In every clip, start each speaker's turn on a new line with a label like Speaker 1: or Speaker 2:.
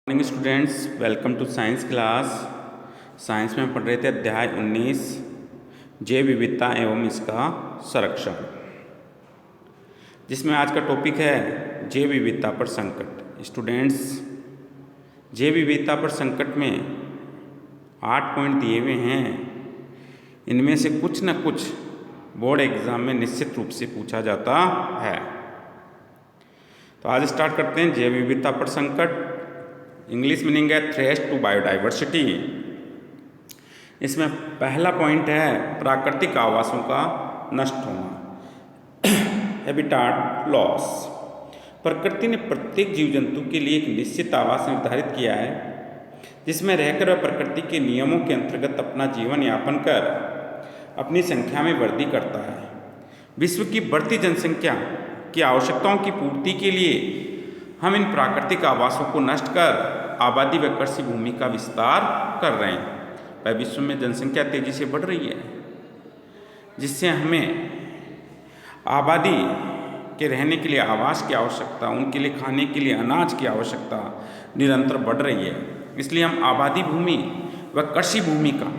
Speaker 1: Morning students, welcome to science class. Science में पढ़ रहे थे अध्याय 19 जैव विविधता एवं इसका संरक्षण, जिसमें आज का टॉपिक है जैव विविधता पर संकट। स्टूडेंट्स, जैव विविधता पर संकट में 8 पॉइंट दिए हुए हैं। इनमें से कुछ न कुछ बोर्ड एग्जाम में निश्चित रूप से पूछा जाता है। तो आज स्टार्ट करते हैं जैव विविधता पर संकट। इंग्लिश मीनिंग है थ्रेट टू बायोडाइवर्सिटी। इसमें पहला पॉइंट है प्राकृतिक आवासों का नष्ट होना, हैबिटाट लॉस। प्रकृति ने प्रत्येक जीव जंतु के लिए एक निश्चित आवास निर्धारित किया है, जिसमें रहकर वह प्रकृति के नियमों के अंतर्गत अपना जीवन यापन कर अपनी संख्या में वृद्धि करता है। विश्व की बढ़ती जनसंख्या की आवश्यकताओं की पूर्ति के लिए हम इन प्राकृतिक आवासों को नष्ट कर आबादी व कृषि भूमि का विस्तार कर रहे हैं। वह विश्व में जनसंख्या तेजी से बढ़ रही है, जिससे हमें आबादी के रहने के लिए आवास की आवश्यकता, उनके लिए खाने के लिए अनाज की आवश्यकता निरंतर बढ़ रही है। इसलिए हम आबादी भूमि व कृषि भूमि का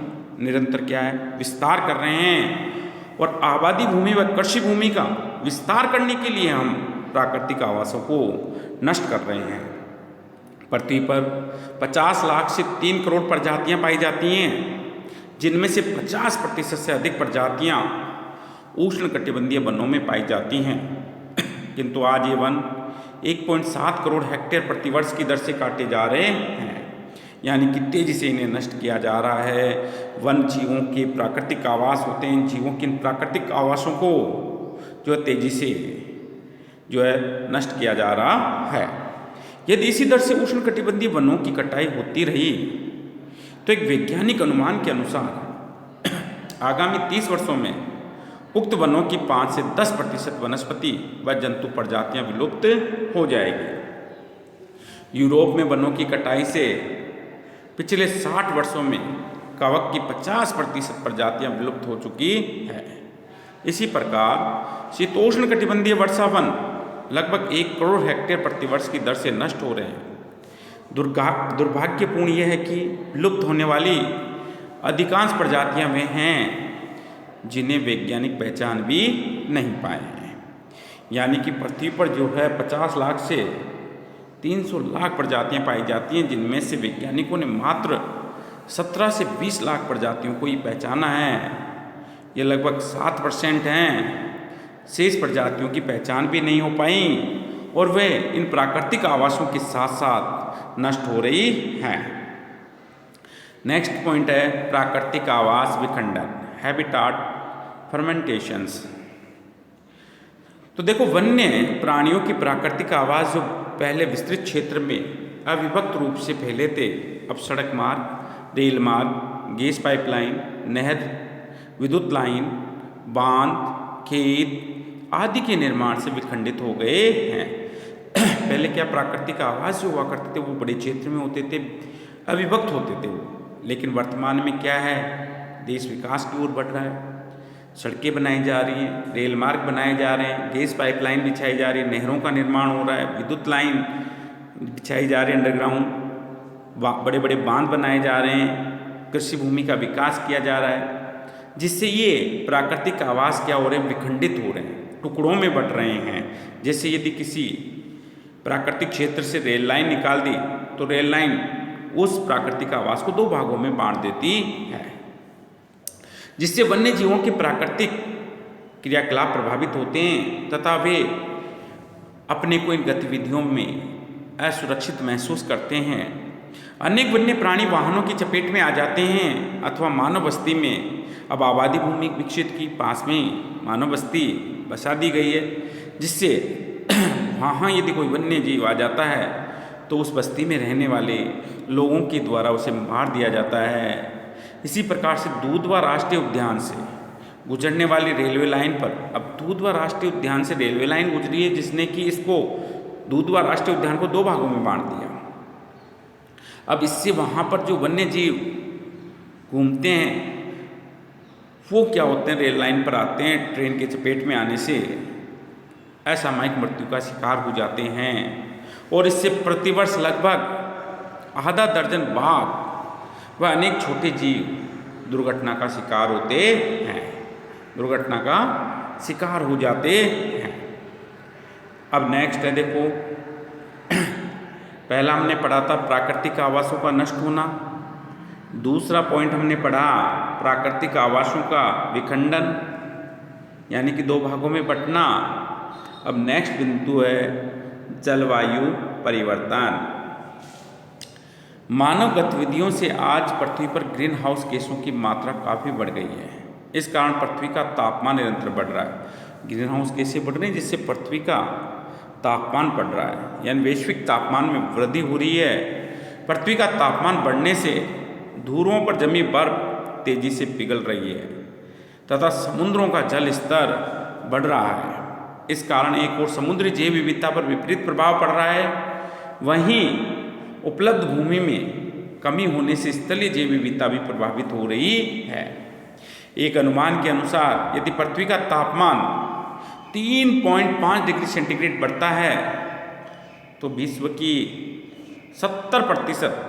Speaker 1: निरंतर क्या है, विस्तार कर रहे हैं। और आबादी भूमि व कृषि भूमि का विस्तार करने के लिए हम प्राकृतिक आवासों को नष्ट कर रहे हैं। पृथ्वी पर 50 लाख से 3 करोड़ प्रजातियां पाई जाती हैं, जिनमें से 50% से अधिक प्रजातियां उष्णकटिबंधीय वनों में पाई जाती हैं। किंतु आज ये वन 1.7 करोड़ हेक्टेयर प्रतिवर्ष की दर से काटे जा रहे हैं, यानी कि तेजी से इन्हें नष्ट किया जा रहा है। वन जीवों के प्राकृतिक आवास होते हैं। इन जीवों के इन प्राकृतिक आवासों को जो है तेजी से जो है नष्ट किया जा रहा है। यदि इसी दर से उष्णकटिबंधीय वनों की कटाई होती रही तो एक वैज्ञानिक अनुमान के अनुसार आगामी 30 वर्षों में उक्त वनों की 5 से 10% वनस्पति व जंतु प्रजातियां विलुप्त हो जाएगी। यूरोप में वनों की कटाई से पिछले 60 वर्षों में कवक की 50% प्रजातियां विलुप्त हो चुकी है। इसी प्रकार शीतोष्णकटिबंधीय वर्षा वन लगभग 1 करोड़ हेक्टेयर प्रतिवर्ष की दर से नष्ट हो रहे हैं। दुर्भाग्यपूर्ण यह है कि विलुप्त होने वाली अधिकांश प्रजातियां वे हैं जिन्हें वैज्ञानिक पहचान भी नहीं पाए हैं। यानी कि पृथ्वी पर जो है 50 लाख से 300 लाख प्रजातियां पाई जाती हैं, जिनमें से वैज्ञानिकों ने मात्र 17 से 20 लाख प्रजातियों को ही पहचाना है। ये लगभग 7% हैं। शेष प्रजातियों की पहचान भी नहीं हो पाई और वे इन प्राकृतिक आवासों के साथ साथ नष्ट हो रही हैं। नेक्स्ट पॉइंट है प्राकृतिक आवास विखंडन, हैबिटाट फर्मेंटेशंस। तो देखो, वन्य प्राणियों की प्राकृतिक आवास जो पहले विस्तृत क्षेत्र में अविभक्त रूप से फैले थे, अब सड़क मार्ग, रेल मार्ग, गैस पाइपलाइन, नहर, विद्युत लाइन, बांध, खेत आदि के निर्माण से विखंडित हो गए हैं। पहले क्या प्राकृतिक आवास जो हुआ करते थे वो बड़े क्षेत्र में होते थे, अविभक्त होते थे वो। लेकिन वर्तमान में क्या है, देश विकास की ओर बढ़ रहा है। सड़कें बनाई जा रही हैं, रेल मार्ग बनाए जा रहे हैं, गैस पाइपलाइन बिछाई जा रही है, नहरों का निर्माण हो रहा है, विद्युत लाइन बिछाई जा रही है, अंडरग्राउंड बड़े बड़े बांध बनाए जा रहे हैं, कृषि भूमि का विकास किया जा रहा है, जिससे ये प्राकृतिक आवास क्या हो रहे हैं, विखंडित हो रहे हैं, टुकड़ों में बट रहे हैं। जैसे यदि किसी प्राकृतिक क्षेत्र से रेल लाइन निकाल दी तो रेल लाइन उस प्राकृतिक आवास को 2 भागों में बांट देती है, जिससे वन्य जीवों के प्राकृतिक क्रियाकलाप प्रभावित होते हैं तथा वे अपने को इन गतिविधियों में असुरक्षित महसूस करते हैं। अनेक वन्य प्राणी वाहनों की चपेट में आ जाते हैं अथवा मानव बस्ती में अब आबादी भूमि विकसित की पास में मानव बस्ती बसा दी गई है, जिससे वहाँ यदि कोई वन्य जीव आ जाता है तो उस बस्ती में रहने वाले लोगों के द्वारा उसे मार दिया जाता है। इसी प्रकार से दूधवा राष्ट्रीय उद्यान से गुजरने वाली रेलवे लाइन पर अब दूधवा राष्ट्रीय उद्यान से रेलवे लाइन गुजरी है, जिसने कि इसको दूधवा राष्ट्रीय उद्यान को 2 भागों में बांट दिया। अब इससे वहाँ पर जो वन्य जीव घूमते हैं वो क्या होते हैं, रेल लाइन पर आते हैं, ट्रेन के चपेट में आने से असामयिक मृत्यु का शिकार हो जाते हैं और इससे प्रतिवर्ष लगभग आधा दर्जन बाघ व अनेक छोटे जीव दुर्घटना का शिकार होते हैं, दुर्घटना का शिकार हो जाते हैं। अब नेक्स्ट है देखो, पहला हमने पढ़ा था प्राकृतिक आवासों का नष्ट होना। दूसरा पॉइंट हमने पढ़ा प्राकृतिक आवासों का विखंडन, यानी कि दो भागों में बंटना। अब नेक्स्ट बिंदु है जलवायु परिवर्तन। मानव गतिविधियों से आज पृथ्वी पर ग्रीन हाउस गैसों की मात्रा काफ़ी बढ़ गई है। इस कारण पृथ्वी का तापमान निरंतर बढ़ रहा है। ग्रीन हाउस गैसें बढ़ रही हैं जिससे पृथ्वी का तापमान बढ़ रहा है, यानी वैश्विक तापमान में वृद्धि हो रही है। पृथ्वी का तापमान बढ़ने से ध्रुवों पर जमी बर्फ तेजी से पिघल रही है तथा समुद्रों का जल स्तर बढ़ रहा है। इस कारण एक और समुद्री जैव विविधता पर विपरीत प्रभाव पड़ रहा है। वहीं उपलब्ध भूमि में कमी होने से स्थलीय जैव विविधता भी प्रभावित हो रही है। एक अनुमान के अनुसार यदि पृथ्वी का तापमान 3.5 डिग्री सेंटीग्रेड बढ़ता है तो विश्व की 70%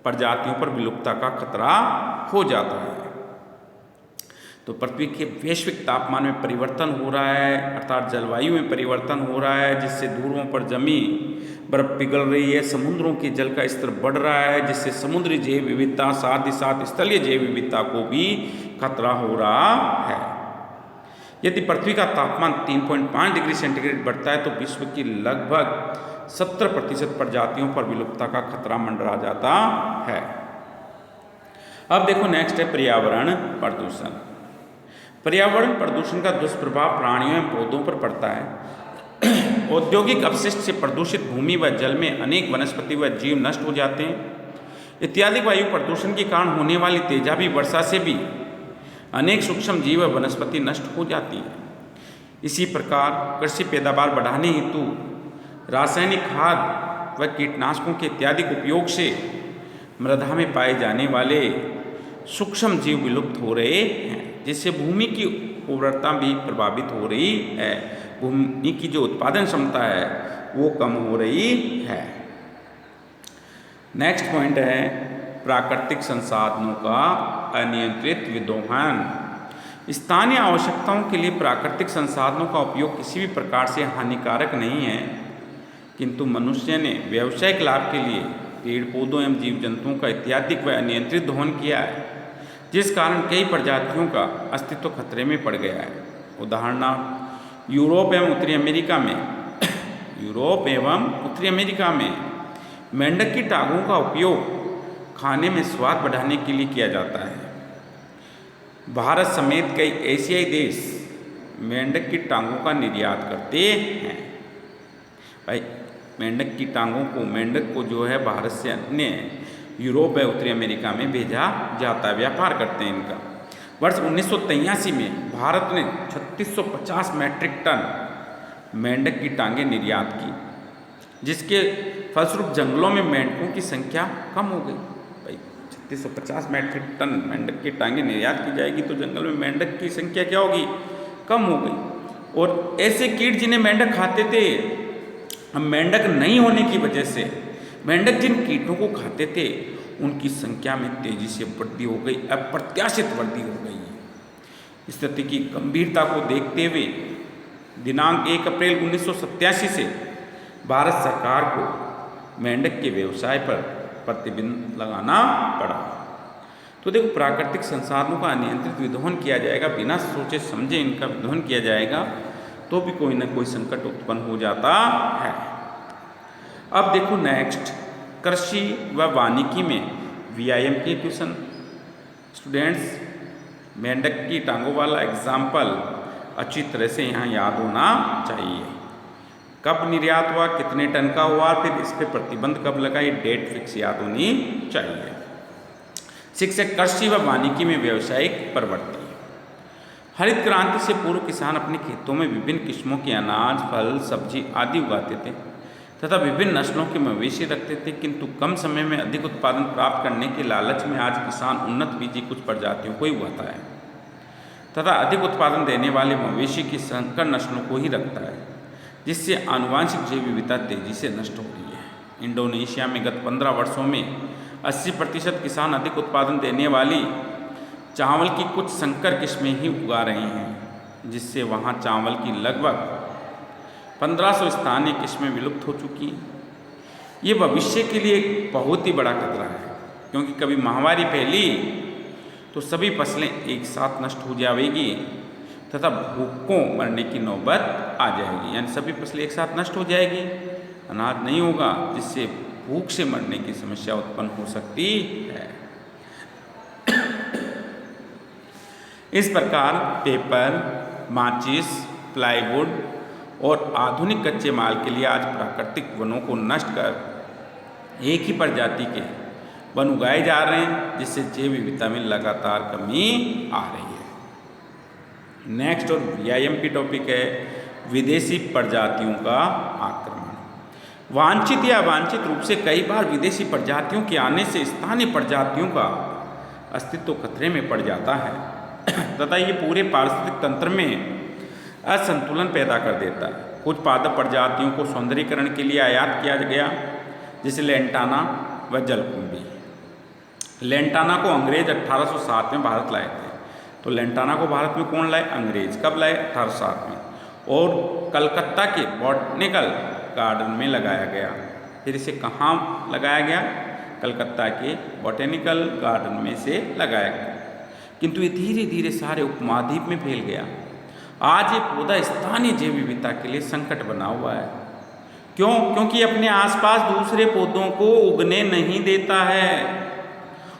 Speaker 1: प्रजातियों पर विलुप्तता का खतरा हो जाता है। तो पृथ्वी के वैश्विक तापमान में परिवर्तन हो रहा है, अर्थात जलवायु में परिवर्तन हो रहा है, जिससे ध्रुवों पर जमी बर्फ पिघल रही है, समुद्रों के जल का स्तर बढ़ रहा है, जिससे समुद्री जैव विविधता साथ ही साथ स्थलीय जैव विविधता को भी खतरा हो रहा है। यदि पृथ्वी का तापमान 3.5 डिग्री सेंटीग्रेड बढ़ता है तो विश्व की लगभग 70% प्रजातियों पर विलुप्तता का खतरा मंडरा जाता है। अब देखो नेक्स्ट है पर्यावरण प्रदूषण। पर्यावरण प्रदूषण का दुष्प्रभाव प्राणियों एवं पौधों पर पड़ता है। औद्योगिक अपशिष्ट से प्रदूषित भूमि व जल में अनेक वनस्पति व जीव नष्ट हो जाते हैं। इत्यादि वायु प्रदूषण के कारण होने वाली तेजाबी वर्षा से भी अनेक सूक्ष्म जीव व वनस्पति नष्ट हो जाती है। इसी प्रकार कृषि पैदावार बढ़ाने हेतु रासायनिक खाद व कीटनाशकों के इत्यादि उपयोग से मृदा में पाए जाने वाले सूक्ष्म जीव विलुप्त हो रहे हैं, जिससे भूमि की उर्वरता भी प्रभावित हो रही है। भूमि की जो उत्पादन क्षमता है वो कम हो रही है। नेक्स्ट पॉइंट है प्राकृतिक संसाधनों का अनियंत्रित विदोहन। स्थानीय आवश्यकताओं के लिए प्राकृतिक संसाधनों का उपयोग किसी भी प्रकार से हानिकारक नहीं है, किंतु मनुष्य ने व्यावसायिक लाभ के लिए पेड़ पौधों एवं जीव जंतुओं का इत्यादि व अनियंत्रित दोहन किया है, जिस कारण कई प्रजातियों का अस्तित्व खतरे में पड़ गया है। उदाहरणार्थ यूरोप एवं उत्तरी अमेरिका में मेंढक की टांगों का उपयोग खाने में स्वाद बढ़ाने के लिए किया जाता है। भारत समेत कई एशियाई देश मेंढक की टांगों का निर्यात करते हैं। भाई मेंढक की टांगों को, मेंढक को जो है भारत से अन्य यूरोप व उत्तरी अमेरिका में भेजा जाता है, व्यापार करते हैं इनका। वर्ष 1983 में भारत ने 3650 मैट्रिक टन मेंढक की टांगें निर्यात की, जिसके फलस्वरूप जंगलों में मेंढकों की संख्या कम हो गई। भाई 3650 मैट्रिक टन मेंढक की टांगें निर्यात की जाएगी तो जंगल में मेंढक की संख्या क्या होगी? कम हो गई। और ऐसे कीट जिन्हें मेंढक खाते थे, हम मेंढक नहीं होने की वजह से मेंढक जिन कीटों को खाते थे उनकी संख्या में तेजी से वृद्धि हो गई, अप्रत्याशित वृद्धि हो गई है। स्थिति की गंभीरता को देखते हुए दिनांक 1 अप्रैल 1987 से भारत सरकार को मेंढक के व्यवसाय पर प्रतिबंध लगाना पड़ा। तो देखो प्राकृतिक संसाधनों का अनियंत्रित विदोहन किया जाएगा, बिना सोचे समझे इनका विदोहन किया जाएगा तो भी कोई ना कोई संकट उत्पन्न हो जाता है। अब देखो नेक्स्ट कृषि व वानिकी में VIM के क्वेश्चन। स्टूडेंट्स मेंढक की टांगों वाला एग्जाम्पल अच्छी तरह से यहाँ याद होना चाहिए। कब निर्यात हुआ, कितने टन का हुआ, फिर इस पर प्रतिबंध कब लगा, ये डेट फिक्स याद होनी चाहिए। शिक्षक कृषि व वानिकी में व्यावसायिक प्रवृत्ति। हरित क्रांति से पूर्व किसान अपने खेतों में विभिन्न किस्मों के अनाज, फल, सब्जी आदि उगाते थे तथा विभिन्न नस्लों के मवेशी रखते थे, किंतु कम समय में अधिक उत्पादन प्राप्त करने के लालच में आज किसान उन्नत बीजी कुछ प्रजातियों को ही उगाता है तथा अधिक उत्पादन देने वाले मवेशी की संकर नस्लों को ही रखता है, जिससे आनुवांशिक जैव विविधता तेजी से नष्ट हो रही है। इंडोनेशिया में गत 15 वर्षों में 80% किसान अधिक उत्पादन देने वाली चावल की कुछ संकर किस्में ही उगा रहे हैं, जिससे वहाँ चावल की लगभग 1500 स्थानीय किस्में विलुप्त हो चुकी हैं। ये भविष्य के लिए एक बहुत ही बड़ा खतरा है, क्योंकि कभी महामारी फैली तो सभी फसलें एक साथ नष्ट हो जाएगी तथा भूखों मरने की नौबत आ जाएगी। यानी सभी फसलें एक साथ नष्ट हो जाएगी, अनाज नहीं होगा, जिससे भूख से मरने की समस्या उत्पन्न हो सकती है। इस प्रकार पेपर, माचिस, प्लाईवुड और आधुनिक कच्चे माल के लिए आज प्राकृतिक वनों को नष्ट कर एक ही प्रजाति के वन उगाए जा रहे हैं, जिससे जैव विविधता में लगातार कमी आ रही है। नेक्स्ट और VIM की टॉपिक है विदेशी प्रजातियों का आक्रमण। वांछित या अवांछित रूप से कई बार विदेशी प्रजातियों के आने से स्थानीय प्रजातियों का अस्तित्व खतरे में पड़ जाता है तथा ये पूरे पारिस्थितिक तंत्र में असंतुलन पैदा कर देता है। कुछ पादप प्रजातियों को सौंदर्यीकरण के लिए आयात किया गया, जैसे लेंटाना व जलकुंभी। लेंटाना को अंग्रेज 1807 में भारत लाए थे। तो लेंटाना को भारत में कौन लाए? अंग्रेज। कब लाए? 1807 में। और कलकत्ता के बॉटनिकल गार्डन में लगाया गया। फिर इसे कहाँ लगाया गया? कलकत्ता के बॉटनिकल गार्डन में से लगाया गया। किंतु ये धीरे धीरे सारे उपमहाद्वीप में फैल गया। आज ये पौधा स्थानीय जैव विविधता के लिए संकट बना हुआ है। क्यों? क्योंकि अपने आसपास दूसरे पौधों को उगने नहीं देता है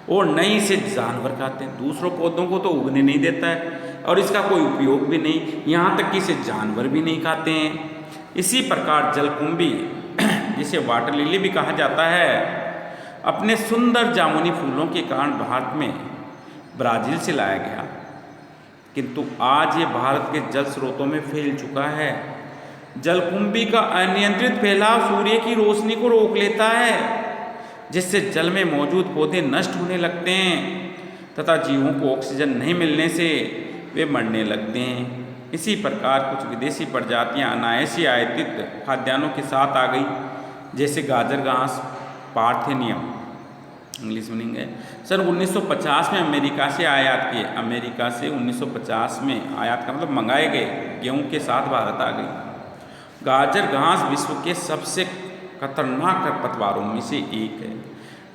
Speaker 1: और न ही इसे जानवर खाते हैं। दूसरों पौधों को तो उगने नहीं देता है और इसका कोई उपयोग भी नहीं, यहाँ तक कि इसे जानवर भी नहीं खाते हैं। इसी प्रकार जलकुंभी, जिसे वाटर लिली भी कहा जाता है, अपने सुंदर जामुनी फूलों के कारण भारत में ब्राज़ील से लाया गया, किंतु आज ये भारत के जल स्रोतों में फैल चुका है। जलकुंभी का अनियंत्रित फैलाव सूर्य की रोशनी को रोक लेता है, जिससे जल में मौजूद पौधे नष्ट होने लगते हैं तथा जीवों को ऑक्सीजन नहीं मिलने से वे मरने लगते हैं। इसी प्रकार कुछ विदेशी प्रजातियां अनायासी आयातित खाद्यान्नों के साथ आ गई, जैसे गाजर घास, पार्थेनियम, इंग्लिश मीनिंग है। सन 1950 में अमेरिका से आयात किए। अमेरिका से 1950 में आयात का मतलब मंगाए गए गेहूं के साथ भारत आ गई। गाजर घास विश्व के सबसे खतरनाक खरपतवारों में से एक है।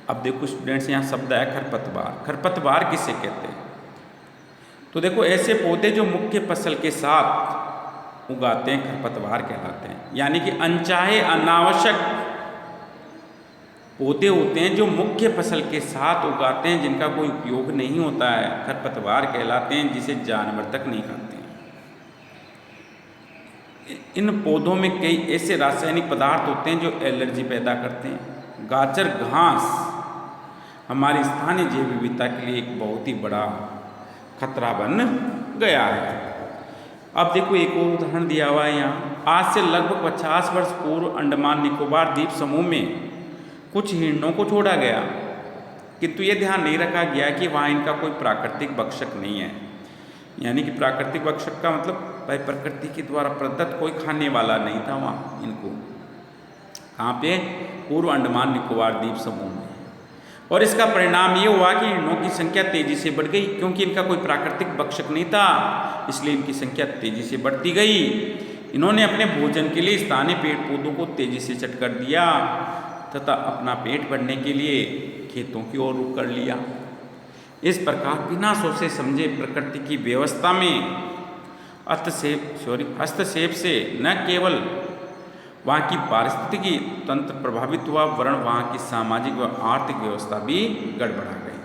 Speaker 1: अब देखो स्टूडेंट्स, यहाँ शब्द है खरपतवार। खरपतवार किसे कहते हैं? तो देखो, ऐसे पौधे जो मुख्य फसल के साथ उगाते हैं खरपतवार कहलाते हैं। यानी कि अनचाहे अनावश्यक पौधे होते हैं जो मुख्य फसल के साथ उगाते हैं, जिनका कोई उपयोग नहीं होता है, खरपतवार कहलाते हैं, जिसे जानवर तक नहीं खाते हैं। इन पौधों में कई ऐसे रासायनिक पदार्थ होते हैं जो एलर्जी पैदा करते हैं। गाजर घास हमारी स्थानीय जैव विविधता के लिए एक बहुत ही बड़ा खतरा बन गया है। अब देखो एक और उदाहरण दिया हुआ है यहाँ। आज से लगभग 50 वर्ष पूर्व अंडमान निकोबार द्वीप समूह में कुछ हिरणों को छोड़ा गया, किंतु ये ध्यान नहीं रखा गया कि वहाँ इनका कोई प्राकृतिक भक्षक नहीं है। यानी कि प्राकृतिक भक्षक का मतलब भाई प्रकृति के द्वारा प्रदत्त कोई खाने वाला नहीं था वहाँ इनको। कहाँ पे? पूर्व अंडमान निकोबार द्वीप समूह में। और इसका परिणाम ये हुआ कि हिरणों की संख्या तेजी से बढ़ गई, क्योंकि इनका कोई प्राकृतिक भक्षक नहीं था, इसलिए इनकी संख्या तेजी से बढ़ती गई। इन्होंने अपने भोजन के लिए स्थानीय पेड़ पौधों को तेजी से चट कर दिया तथा अपना पेट भरने के लिए खेतों की ओर रुख कर लिया। इस प्रकार बिना सोचे समझे प्रकृति की व्यवस्था में हस्तक्षेप से न केवल वहाँ की पारिस्थितिकी तंत्र प्रभावित हुआ, वरन वहाँ की सामाजिक व आर्थिक व्यवस्था भी गड़बड़ा गई।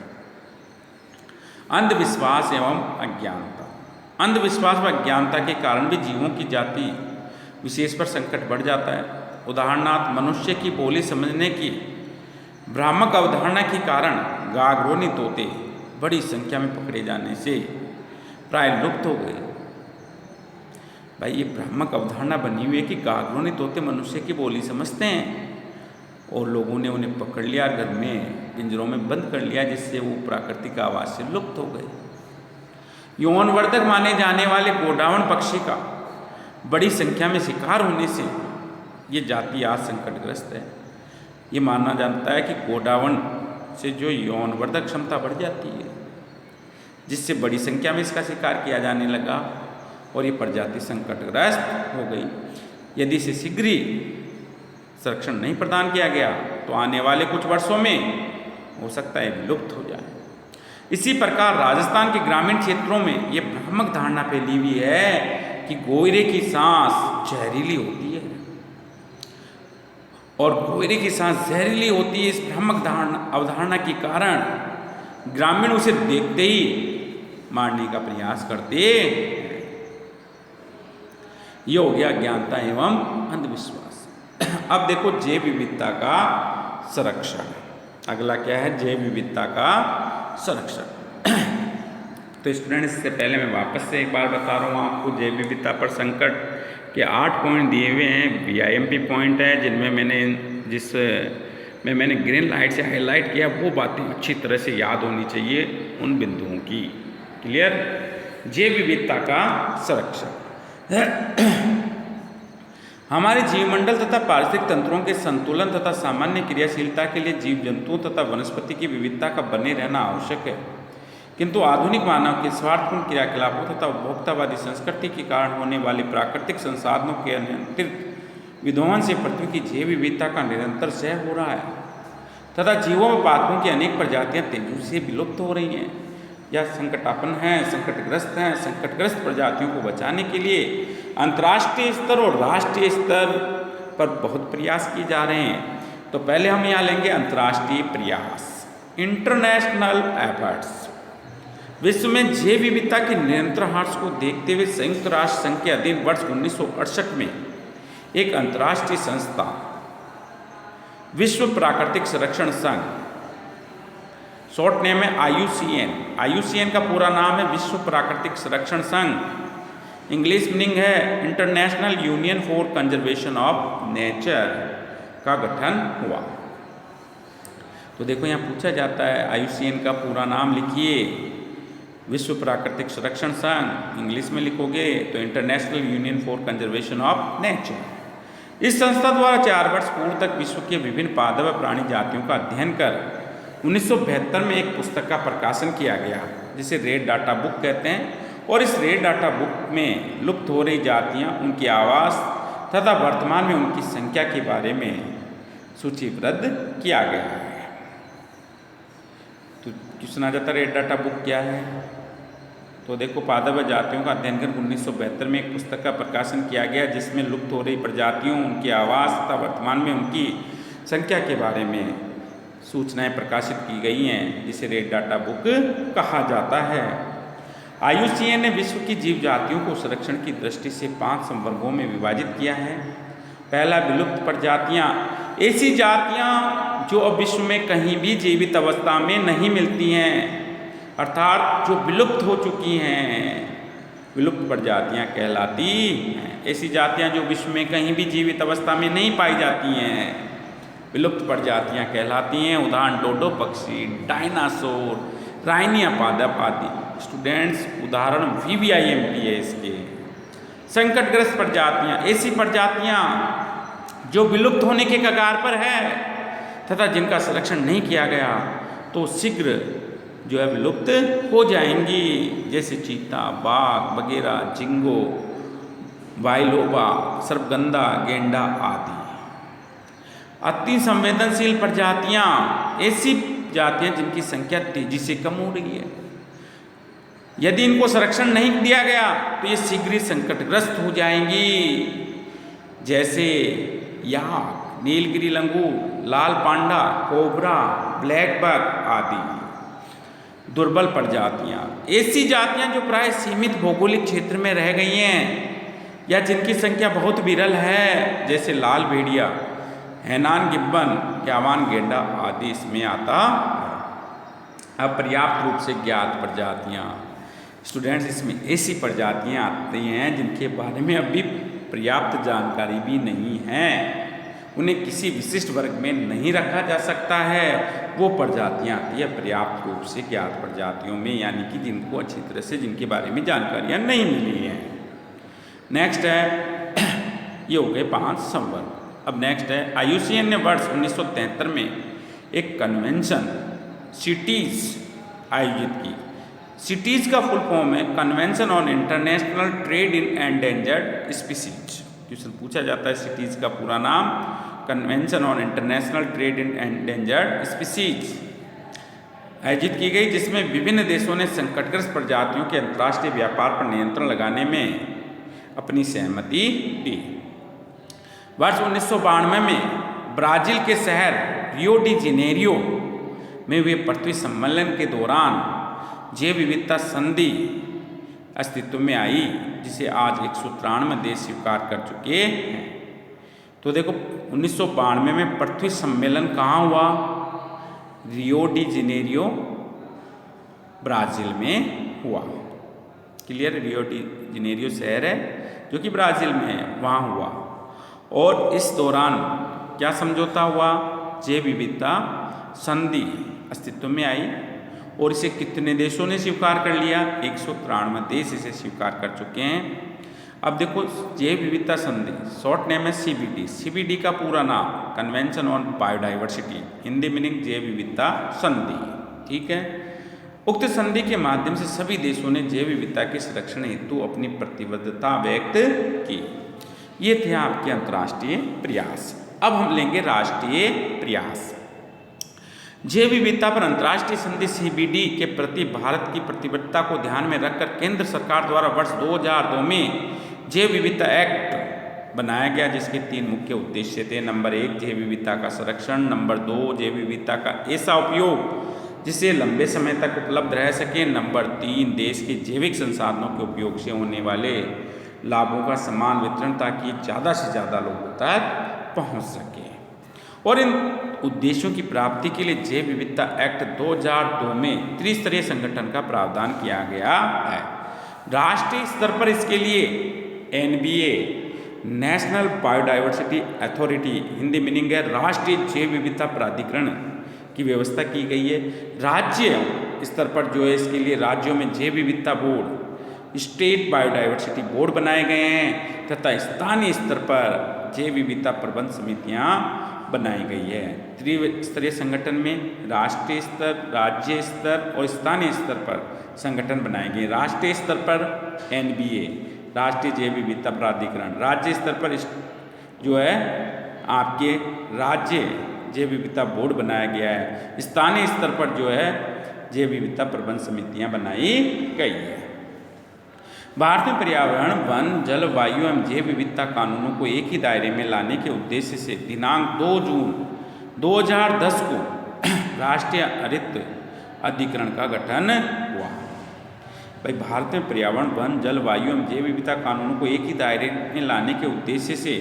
Speaker 1: अंधविश्वास एवं अज्ञानता। अंधविश्वास व अज्ञानता के कारण भी जीवों की जाति विशेष पर संकट बढ़ जाता है। उदाहरणार्थ, मनुष्य की बोली समझने की भ्रामक अवधारणा के कारण गागरोनी तोते बड़ी संख्या में पकड़े जाने से प्राय लुप्त हो गए। भाई, ये भ्रामक अवधारणा बनी हुई है कि गागरोनी तोते मनुष्य की बोली समझते हैं और लोगों ने उन्हें पकड़ लिया, घर में पिंजरों में बंद कर लिया, जिससे वो प्राकृतिक आवाज़ से लुप्त हो गए। यौनवर्धक माने जाने वाले गोडावण पक्षी का बड़ी संख्या में शिकार होने से ये जाति आज संकटग्रस्त है। ये माना जाता है कि गोडावण से जो यौनवर्धक क्षमता बढ़ जाती है, जिससे बड़ी संख्या में इसका शिकार किया जाने लगा और ये प्रजाति संकटग्रस्त हो गई। यदि इसे शीघ्र ही संरक्षण नहीं प्रदान किया गया तो आने वाले कुछ वर्षों में हो सकता है विलुप्त हो जाए। इसी प्रकार राजस्थान के ग्रामीण क्षेत्रों में ये भ्रामक धारणा फैली हुई है कि गोयरे की सांस जहरीली होती है और गोयरे की सांस जहरीली होती है। इस भ्रामक अवधारणा के कारण ग्रामीण उसे देखते ही मारने का प्रयास करते हैं। ये हो गया अज्ञानता एवं अंधविश्वास। अब देखो जैव विविधता का संरक्षण। अगला क्या है? जैव विविधता का संरक्षण। तो स्टूडेंट, इससे पहले मैं वापस से एक बार बता रहा हूँ आपको, जैव विविधता पर संकट के 8 पॉइंट दिए हुए हैं, VIMP पॉइंट है, जिनमें मैंने ग्रीन लाइट से हाईलाइट किया। वो बातें अच्छी तरह से याद होनी चाहिए उन बिंदुओं की। क्लियर? जैव विविधता का संरक्षण हमारे जीवमंडल तथा पारिस्थितिक तंत्रों के संतुलन तथा सामान्य क्रियाशीलता के लिए जीव जंतुओं तथा वनस्पति की विविधता का बने रहना आवश्यक है। किंतु आधुनिक मानव के स्वार्थपूर्ण क्रियाकलापों तथा उपभोक्तावादी संस्कृति के कारण होने वाले प्राकृतिक संसाधनों के अनियंत्रित विध्वंस से पृथ्वी की जैव विविधता का निरंतर क्षय हो रहा है तथा जीवों में पादपों की अनेक प्रजातियां तेजी से विलुप्त हो रही हैं या संकटापन्न हैं, संकटग्रस्त हैं। संकटग्रस्त प्रजातियों को बचाने के लिए अंतर्राष्ट्रीय स्तर और राष्ट्रीय स्तर पर बहुत प्रयास किए जा रहे हैं। तो पहले हम यहाँ लेंगे अंतर्राष्ट्रीय प्रयास, इंटरनेशनल एफर्ट्स। विश्व में जैव विविधता के निरंतर ह्रास को देखते हुए संयुक्त राष्ट्र संघ के अधीन वर्ष 1968 में एक अंतर्राष्ट्रीय संस्था विश्व प्राकृतिक संरक्षण संघ, शॉर्ट नेम है IUCN का पूरा नाम है विश्व प्राकृतिक संरक्षण संघ, इंग्लिश मीनिंग है international union for conservation of nature, का गठन हुआ। तो देखो यहाँ पूछा जाता है IUCN का पूरा नाम लिखिए, विश्व प्राकृतिक संरक्षण संघ, इंग्लिश में लिखोगे तो international union for conservation of nature. इस संस्था द्वारा 4 वर्ष पूर्व तक विश्व के विभिन्न पादप व प्राणी जातियों का अध्ययन कर 1972 में एक पुस्तक का प्रकाशन किया गया जिसे रेड डाटा बुक कहते हैं। और इस रेड डाटा बुक में लुप्त हो रही जातियाँ, उनकी आवास तथा वर्तमान में उनकी संख्या के बारे में सूचीबद्ध किया गया है। तो क्वेश्चन आ जाता है रेड डाटा बुक क्या है? तो देखो, पादप जातियों का अध्ययन कर 1972 में एक पुस्तक का प्रकाशन किया गया जिसमें लुप्त हो रही प्रजातियों, उनकी आवास तथा वर्तमान में उनकी संख्या के बारे में सूचनाएं प्रकाशित की गई हैं, जिसे रेड डाटा बुक कहा जाता है। IUCN ने विश्व की जीव जातियों को संरक्षण की दृष्टि से 5 संवर्गों में विभाजित किया है। पहला, विलुप्त प्रजातियां, ऐसी जातियां जो अब विश्व में कहीं भी जीवित अवस्था में नहीं मिलती हैं, अर्थात जो विलुप्त हो चुकी हैं, विलुप्त प्रजातियां कहलाती हैं। ऐसी जातियां जो विश्व में कहीं भी जीवित अवस्था में नहीं पाई जाती हैं, विलुप्त प्रजातियां कहलाती हैं। उदाहरण डोडो पक्षी, डायनासोर, राइनिया पादप आदि। स्टूडेंट्स, उदाहरण VVIMP है इसके। संकटग्रस्त प्रजातियां, ऐसी प्रजातियां जो विलुप्त होने के कगार पर है तथा जिनका संरक्षण नहीं किया गया तो शीघ्र जो है विलुप्त हो जाएंगी, जैसे चीता, बाघ वगैरह, जिंगो, बाइलोबा, सर्पगंधा, गेंडा आदि। अति संवेदनशील प्रजातियां, ऐसी जातियां जिनकी संख्या तेजी से कम हो रही है, यदि इनको संरक्षण नहीं दिया गया तो ये शीघ्र ही संकटग्रस्त हो जाएंगी, जैसे याक, नीलगिरी लंगूर, लाल पांडा, कोबरा, ब्लैक बक आदि। दुर्बल प्रजातियां, ऐसी जातियां जो प्राय सीमित भौगोलिक क्षेत्र में रह गई हैं या जिनकी संख्या बहुत विरल है, जैसे लाल भेड़िया, हैनान गिब्बन, यावान गेंडा आदि इसमें आता है। अपर्याप्त रूप से ज्ञात प्रजातियां, स्टूडेंट्स, इसमें ऐसी प्रजातियां आती हैं जिनके बारे में अभी पर्याप्त जानकारी भी नहीं है, उन्हें किसी विशिष्ट वर्ग में नहीं रखा जा सकता है। वो प्रजातियां आती है पर्याप्त रूप से ज्ञात प्रजातियों में, यानी कि जिनको अच्छी तरह से जिनके बारे में जानकारियां नहीं मिली हैं। नेक्स्ट है, ये हो गए 5 संवर्ग। अब नेक्स्ट है, IUCN ने वर्ष 1973 में एक कन्वेंशन सिटीज आयोजित की। सिटीज का फुल फॉर्म है convention on international trade in endangered species. Question पूछा जाता है, सिटीज का पूरा नाम convention on international trade in endangered species आयोजित की गई, जिसमें विभिन्न देशों ने संकटग्रस्त प्रजातियों के अंतर्राष्ट्रीय व्यापार पर नियंत्रण लगाने में अपनी सहमति दी। वर्ष 1992 में ब्राजील के शहर रियो डी जेनेरियो में हुए पृथ्वी सम्मेलन के दौरान जैव विविधता संधि अस्तित्व में आई, जिसे आज 193 देश स्वीकार कर चुके हैं। तो देखो 1992 में पृथ्वी सम्मेलन कहाँ हुआ? रियो डी जेनेरियो ब्राजील में हुआ। क्लियर? रियो डी जेनेरियो शहर है जो कि ब्राजील में है, वहाँ हुआ। और इस दौरान क्या समझौता हुआ? जैव विविधता संधि अस्तित्व में आई और इसे कितने देशों ने स्वीकार कर लिया? 193 देश इसे स्वीकार कर चुके हैं। अब देखो जैव विविधता संधि, शॉर्ट नेम है CBD। CBD का पूरा नाम convention on biodiversity, Hindi meaning जैव विविधता संधि। ठीक है। उक्त संधि के माध्यम से सभी देशों ने जैव विविधता के संरक्षण हेतु अपनी प्रतिबद्धता व्यक्त की। ये थे आपके अंतर्राष्ट्रीय प्रयास। अब हम लेंगे राष्ट्रीय प्रयास। जैव विविधता पर अंतर्राष्ट्रीय संधि CBD के प्रति भारत की प्रतिबद्धता को ध्यान में रखकर केंद्र सरकार द्वारा वर्ष 2002 में जैव विविधता एक्ट बनाया गया, जिसके 3 मुख्य उद्देश्य थे। नंबर 1 जैव विविधता का संरक्षण, नंबर 2 जैव विविधता का ऐसा उपयोग जिससे लंबे समय तक उपलब्ध रह सके, नंबर 3 देश के जैविक संसाधनों के उपयोग से होने वाले लाभों का समान वितरण, ताकि ज़्यादा से ज़्यादा लोगों तक पहुँच सके। और इन उद्देश्यों की प्राप्ति के लिए जैव विविधता एक्ट 2002 में त्रिस्तरीय संगठन का प्रावधान किया गया है। राष्ट्रीय स्तर पर इसके लिए NBA national biodiversity authority, Hindi meaning है राष्ट्रीय जैव विविधता प्राधिकरण की व्यवस्था की गई है। राज्य स्तर पर जो है इसके लिए राज्यों में जैव विविधता बोर्ड, स्टेट बायोडाइवर्सिटी बोर्ड बनाए गए हैं तथा स्थानीय स्तर पर जैव विविधता प्रबंध समितियां बनाई गई है। त्रिस्तरीय संगठन में राष्ट्रीय स्तर, राज्य स्तर और स्थानीय स्तर पर संगठन बनाए गए। राष्ट्रीय स्तर पर NBA राष्ट्रीय जैव विविधता प्राधिकरण, राज्य स्तर पर जो है आपके राज्य जैव विविधता बोर्ड बनाया गया है, स्थानीय स्तर पर जो है जैव विविधता प्रबंध समितियां बनाई गई है। भारत में पर्यावरण, वन, जल, वायु एवं जैव विविधता कानूनों को एक ही दायरे में लाने के उद्देश्य से दिनांक 2 जून 2010 को राष्ट्रीय हरित अधिकरण का गठन हुआ। भाई भारत में पर्यावरण, वन, जल, वायु एवं जैव विविधता कानूनों को एक ही दायरे में लाने के उद्देश्य से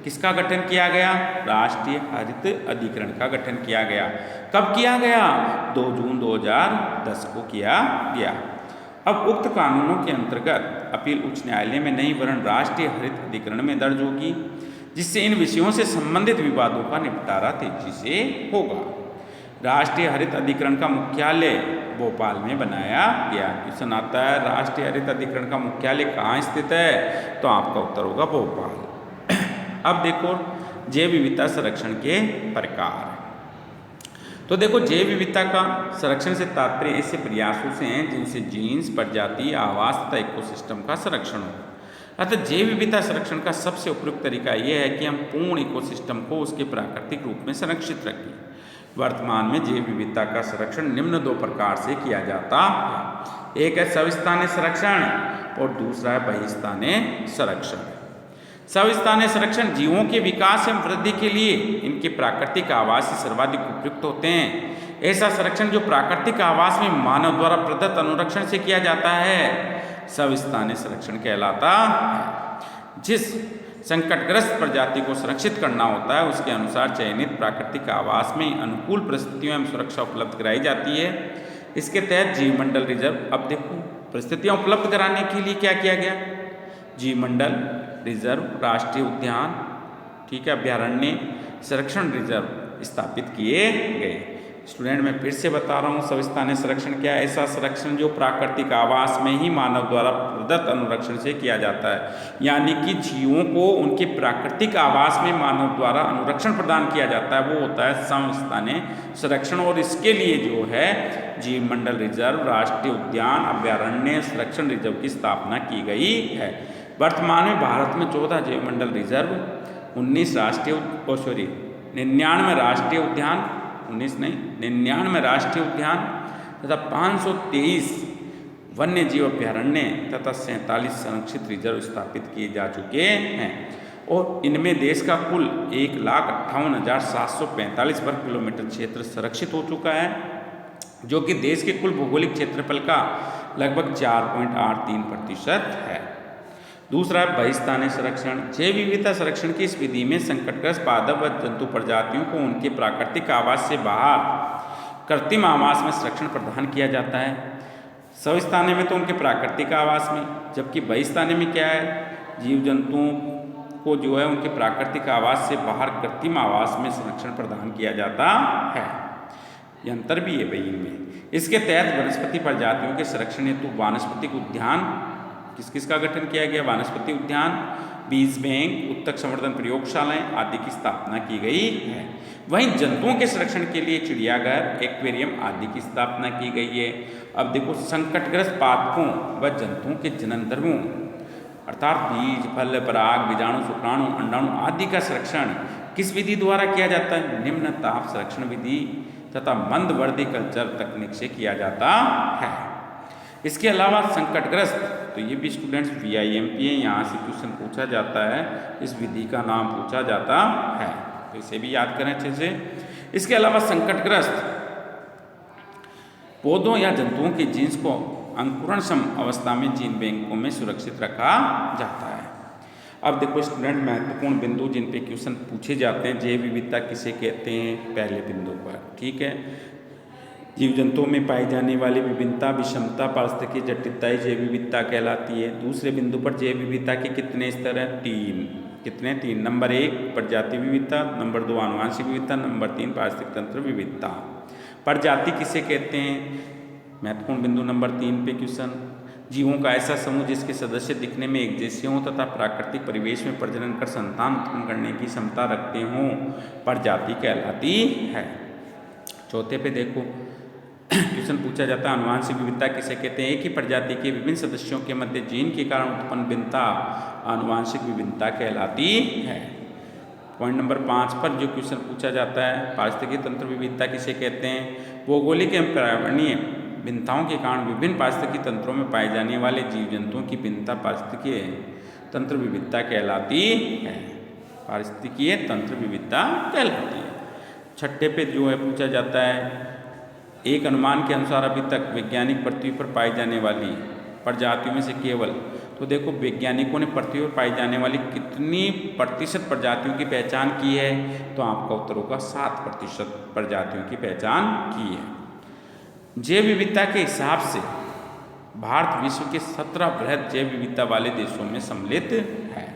Speaker 1: किसका गठन किया गया? राष्ट्रीय हरित अधिकरण का गठन किया गया। कब किया गया? 2 जून 2010 को किया गया। अब उक्त कानूनों के अंतर्गत अपील उच्च न्यायालय में नई वर्ण राष्ट्रीय हरित अधिकरण में दर्ज होगी, जिससे इन विषयों से संबंधित विवादों का निपटारा तेजी से होगा। राष्ट्रीय हरित अधिकरण का मुख्यालय भोपाल में बनाया गया। क्वेश्चन आता है राष्ट्रीय हरित अधिकरण का मुख्यालय कहाँ स्थित है? तो आपका उत्तर होगा भोपाल। अब देखो जैव विविधता संरक्षण के प्रकार। तो देखो जैव विविधता का संरक्षण से तात्पर्य ऐसे प्रयासों से हैं जिनसे जीन्स, प्रजाति, आवास तथा इकोसिस्टम का संरक्षण हो। अतः जैव विविधता संरक्षण का सबसे उपयुक्त तरीका यह है कि हम पूर्ण इकोसिस्टम को उसके प्राकृतिक रूप में संरक्षित रखें। वर्तमान में जैव विविधता का संरक्षण निम्न 2 प्रकार से किया जाता है। एक है सविस्थानीय संरक्षण और दूसरा है बहिस्थानीय संरक्षण। सविस्थानीय संरक्षण जीवों के विकास एवं वृद्धि के लिए इनके प्राकृतिक आवास से सर्वाधिक उपयुक्त होते हैं। ऐसा संरक्षण जो प्राकृतिक आवास में मानव द्वारा प्रदत्त अनुरक्षण से किया जाता है सविस्थानीय संरक्षण कहलाता है। जिस संकटग्रस्त प्रजाति को संरक्षित करना होता है उसके अनुसार चयनित प्राकृतिक आवास में अनुकूल परिस्थितियों एवं सुरक्षा उपलब्ध कराई जाती है। इसके तहत जीवमंडल रिजर्व, अब देखो परिस्थितियां उपलब्ध कराने के लिए क्या किया गया? जीवमंडल रिजर्व, राष्ट्रीय उद्यान, ठीक है, अभ्यारण्य, संरक्षण रिजर्व स्थापित किए गए। स्टूडेंट मैं फिर से बता रहा हूँ सविस्थानीय संरक्षण क्या है? ऐसा संरक्षण जो प्राकृतिक आवास में ही मानव द्वारा प्रदत्त अनुरक्षण से किया जाता है। यानी कि जीवों को उनके प्राकृतिक आवास में मानव द्वारा अनुरक्षण प्रदान किया जाता है, वो होता है समस्थानीय संरक्षण। और इसके लिए जो है जीव मंडल रिजर्व, राष्ट्रीय उद्यान, अभ्यारण्य संरक्षण रिजर्व की स्थापना की गई है। वर्तमान में भारत में 14 जीव मंडल रिजर्व, 19 राष्ट्रीय 99 राष्ट्रीय उद्यान, 19 नहीं 99 राष्ट्रीय उद्यान तथा 523 वन्य जीव अभ्यारण्य तथा 47 संरक्षित रिजर्व स्थापित किए जा चुके हैं। और इनमें देश का कुल 1,58,745 वर्ग किलोमीटर क्षेत्र संरक्षित हो चुका है, जो कि देश के कुल भौगोलिक क्षेत्रफल का लगभग 4.83% है। दूसरा है बहिस्थानीय संरक्षण। जैव विविधता संरक्षण की इस विधि में संकटग्रस्त पादप व जंतु प्रजातियों को उनके प्राकृतिक आवास से बाहर कृत्रिम आवास में संरक्षण प्रदान किया जाता है। स्वस्थानीय में तो उनके प्राकृतिक आवास में, जबकि बहिस्थानीय में क्या है, जीव जंतुओं को जो है उनके प्राकृतिक आवास से बाहर कृत्रिम आवास में संरक्षण प्रदान किया जाता है। ये अंतर भी है भाई इनमें। इसके तहत वनस्पति प्रजातियों के संरक्षण हेतु वानस्पतिक उद्यान, किस किस का गठन किया गया, वानस्पतिक उद्यान, बीज बैंक, उत्तक संवर्धन प्रयोगशालाएं आदि की स्थापना की गई है। वहीं जंतुओं के संरक्षण के लिए चिड़ियाघर, एक्वेरियम आदि की स्थापना की गई है। अब देखो, संकटग्रस्त पादपों व जंतुओं के जनन द्रव्यों अर्थात बीज, फल, पराग, बीजाणु, शुक्राणु, अंडाणु आदि का संरक्षण किस विधि द्वारा किया जाता है? निम्न ताप संरक्षण विधि तथा मंद वर्दी कल्चर तकनीक से किया जाता है। इसके अलावा संकटग्रस्त, तो ये भी स्टूडेंट्स VIMP है, यहाँ से क्वेश्चन पूछा जाता है, इस विधि का नाम पूछा जाता है, तो इसे भी याद करें अच्छे से। इसके अलावा संकटग्रस्त पौधों या जंतुओं के जीन्स को अंकुरण सम अवस्था में जीन बैंकों में सुरक्षित रखा जाता है। अब देखो स्टूडेंट, महत्वपूर्ण बिंदु जिन पे क्वेश्चन पूछे जाते हैं, जैव विविधता किसे कहते हैं, पहले बिंदु पर, ठीक है। जीव जंतुओं में पाई जाने वाली विभिन्नता, विषमता, पारिस्थितिकी जटिलता जैव विविधता कहलाती है। दूसरे बिंदु पर जैव विविधता के कितने स्तर हैं? 3। कितने? 3। नंबर 1 प्रजाति विविधता, नंबर 2 आनुवांशिक विविधता, नंबर 3 पारिस्थितिक तंत्र विविधता। प्रजाति किसे कहते हैं? महत्वपूर्ण बिंदु नंबर 3 पे क्वेश्चन, जीवों का ऐसा समूह जिसके सदस्य दिखने में एक जैसे हों तथा प्राकृतिक परिवेश में प्रजनन कर संतान उत्पन्न करने की क्षमता रखते हों, प्रजाति कहलाती है। चौथे पे देखो क्वेश्चन पूछा जाता है, आनुवांशिक विविधता किसे कहते हैं? एक ही प्रजाति के विभिन्न सदस्यों के मध्य जीन के कारण उत्पन्न भिन्नता आनुवांशिक विविधता कहलाती है। पॉइंट नंबर 5 पर जो क्वेश्चन पूछा जाता है, पारिस्थितिकी तंत्र विविधता किसे कहते हैं? भौगोलिक एवं पर्यावरणीय भिन्नताओं के कारण विभिन्न पारिस्थितिकी तंत्रों में पाए जाने वाले जीव जंतुओं की भिन्नता पारिस्थितिकीय तंत्र विविधता कहलाती है। पारिस्थितिकीय तंत्र विविधता कहलाती है। छठे पे जो है पूछा जाता है, एक अनुमान के अनुसार अभी तक वैज्ञानिक पृथ्वी पर पाई जाने वाली प्रजातियों में से केवल, तो देखो वैज्ञानिकों ने पृथ्वी पर पाई जाने वाली कितनी प्रतिशत प्रजातियों की पहचान की है? तो आपका उत्तर होगा 7% प्रजातियों की पहचान की है। जैव विविधता के हिसाब से भारत विश्व के 17 बृहद जैव विविधता वाले देशों में सम्मिलित है।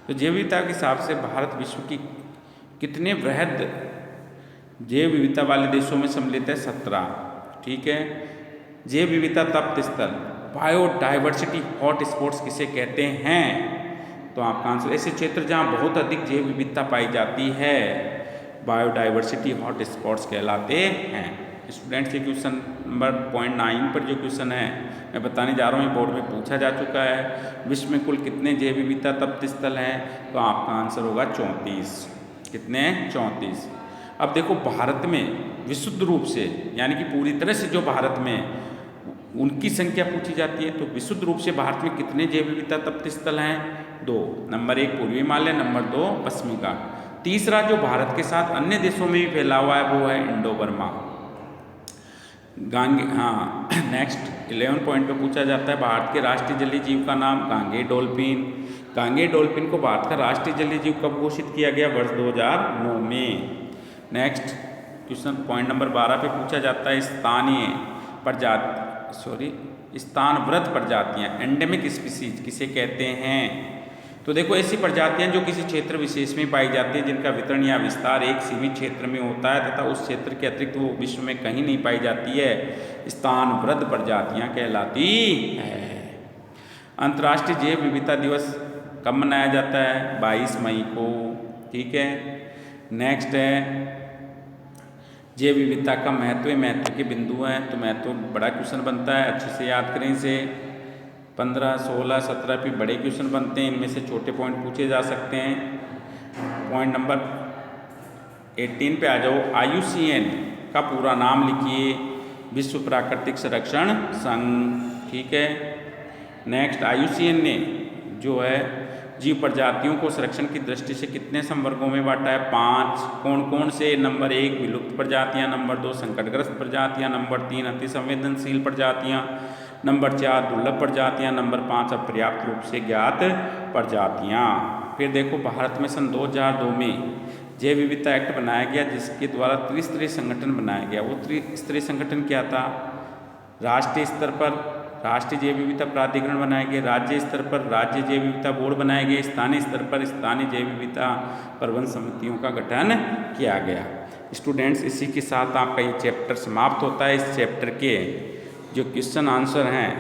Speaker 1: तो जैव विविधता के हिसाब से भारत विश्व की कितने बृहद जैव विविधता वाले देशों में सम्मिलित है? 17, ठीक है। जैव विविधता तप्त स्थल, बायोडाइवर्सिटी हॉट स्पॉट्स किसे कहते हैं? तो आपका आंसर, ऐसे क्षेत्र जहाँ बहुत अधिक जैव विविधता पाई जाती है, बायोडाइवर्सिटी हॉट स्पॉट्स कहलाते हैं। स्टूडेंट्स के क्वेश्चन नंबर पॉइंट 9 पर जो क्वेश्चन है मैं बताने जा रहा हूँ, ये बोर्ड में पूछा जा चुका है। विश्व में कुल कितने जैव विविधता तप्त स्थल हैं? तो आपका आंसर होगा 34। कितने? 34। अब देखो भारत में विशुद्ध रूप से, यानी कि पूरी तरह से जो भारत में उनकी संख्या पूछी जाती है, तो विशुद्ध रूप से भारत में कितने जैव विविधता तप्त स्थल हैं? 2। नंबर 1 पूर्वी हिमालय, नंबर 2 पश्चिमी घाट। तीसरा जो भारत के साथ अन्य देशों में भी फैला हुआ है वो है इंडो बर्मा गांगे। हाँ, नेक्स्ट 11 पॉइंट पे पूछा जाता है, भारत के राष्ट्रीय जलीय जीव का नाम? गांगे डॉल्फिन। गांगे डॉल्फिन को भारत का राष्ट्रीय जलीय जीव कब घोषित किया गया? वर्ष 2009 में। नेक्स्ट क्वेश्चन पॉइंट नंबर 12 पे पूछा जाता है, स्थानवृत्त प्रजातियाँ, एंडेमिक स्पीसीज किसे कहते हैं? तो देखो ऐसी प्रजातियाँ जो किसी क्षेत्र विशेष में पाई जाती है, जिनका वितरण या विस्तार एक सीमित क्षेत्र में होता है तथा उस क्षेत्र के अतिरिक्त वो विश्व में कहीं नहीं पाई जाती है, स्थानवृत्त प्रजातियाँ कहलाती है। अंतर्राष्ट्रीय जैव विविधता दिवस कब मनाया जाता है? 22 मई को। ठीक है। नेक्स्ट है जैव विविधता का महत्व के बिंदु हैं। तो महत्व बड़ा क्वेश्चन बनता है, अच्छे से याद करें इसे। 15, 16, 17 पे बड़े क्वेश्चन बनते हैं, इनमें से छोटे पॉइंट पूछे जा सकते हैं। पॉइंट नंबर 18 पे आ जाओ। IUCN का पूरा नाम लिखिए, विश्व प्राकृतिक संरक्षण संघ। ठीक है। नेक्स्ट, IUCN ने जो है जीव प्रजातियों को संरक्षण की दृष्टि से कितने संवर्गों में बांटा है? 5। कौन कौन से? नंबर 1 विलुप्त प्रजातियां, नंबर 2 संकटग्रस्त प्रजातियां, नंबर 3 अति संवेदनशील प्रजातियां, नंबर 4 दुर्लभ प्रजातियां, नंबर 5 अपर्याप्त रूप से ज्ञात प्रजातियां। फिर देखो, भारत में सन 2002 में जैव विविधता एक्ट बनाया गया, जिसके द्वारा त्रिस्तरीय संगठन बनाया गया। वो त्रिस्तरीय संगठन क्या था? राष्ट्रीय स्तर पर राष्ट्रीय जैव विविधता प्राधिकरण बनाए गए, राज्य स्तर पर राज्य जैव विविधता बोर्ड बनाए गए, स्थानीय स्तर पर स्थानीय जैव विविधता प्रबंधन समितियों का गठन किया गया। स्टूडेंट्स, इसी के साथ आपका ये चैप्टर समाप्त होता है। इस चैप्टर के जो क्वेश्चन आंसर हैं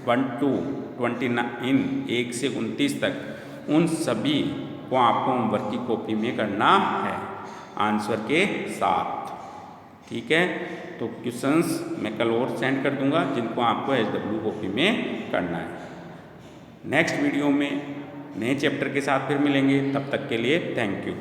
Speaker 1: 1 to 29, 1 से 29 तक, उन सभी को आपको होमवर्क की कॉपी में करना है आंसर के साथ। ठीक है। तो क्वेश्चंस मैं कल और सेंड कर दूंगा, जिनको आपको HW कॉपी में करना है। नेक्स्ट वीडियो में नए चैप्टर के साथ फिर मिलेंगे, तब तक के लिए थैंक यू।